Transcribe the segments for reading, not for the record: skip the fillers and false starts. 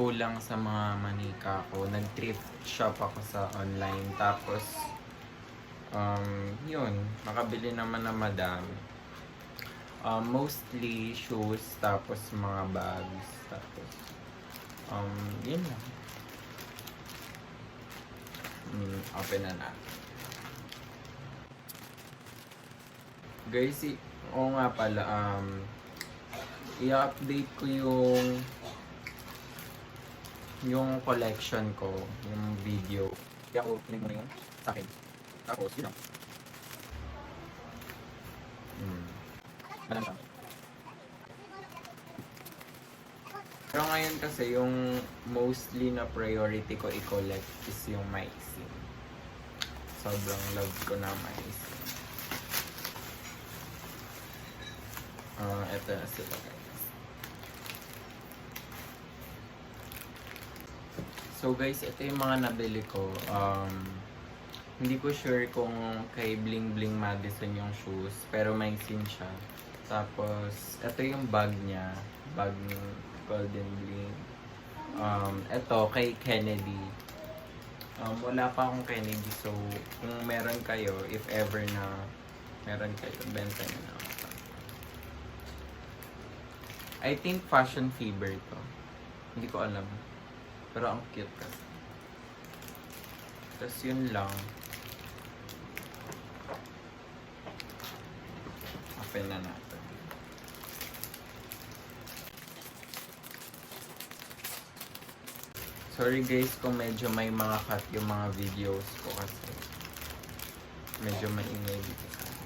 kulang sa mga manika ko. Nag-thrift shop ako sa online. Tapos, yun, nakabili naman na madami. Mostly shoes, tapos mga bags, tapos, yun lang. Open na natin. Guys, oo nga pala, i-update ko yung collection ko, yung video. Kaya ako, pinig mo na yun sa akin. Tapos, yun lang. Alam ka. Pero ngayon kasi, yung mostly na priority ko i-collect is yung maisin. Sobrang love ko na maisin. Ito na sila, guys. So guys, ito yung mga nabili ko. Hindi ko sure kung kay Bling Bling Madison yung shoes, pero maisin siya. Tapos, ito yung bag niya. Bag ng Golden Bling. Ito, kay Kennedy. Wala pa akong Kennedy, so kung meron kayo, if ever na meron kayo, benta nyo na ako. I think Fashion Fever to. Hindi ko alam. Pero ang cute kasi. Tapos yun lang. Open na natin. Sorry guys kung medyo may mga cut yung mga videos ko kasi medyo maingay dito sa akin.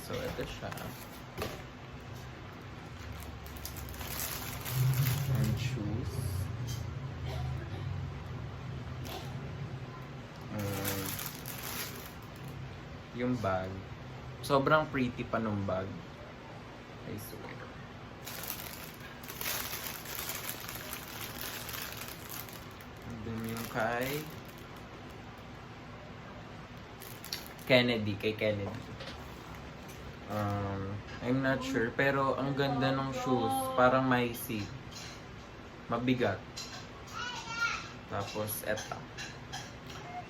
So ito siya. And shoes. Yung bag. Sobrang pretty pa nung bag. I swear. And then yung kay Kennedy. Kay Kennedy. I'm not sure. Pero ang ganda ng shoes. Parang may seat. Mabigat. Tapos eto.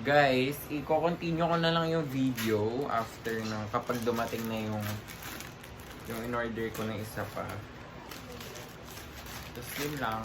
Guys, i-continue ko na lang yung video after ng kapag dumating na yung in-order ko na isa pa. Tapos yun lang.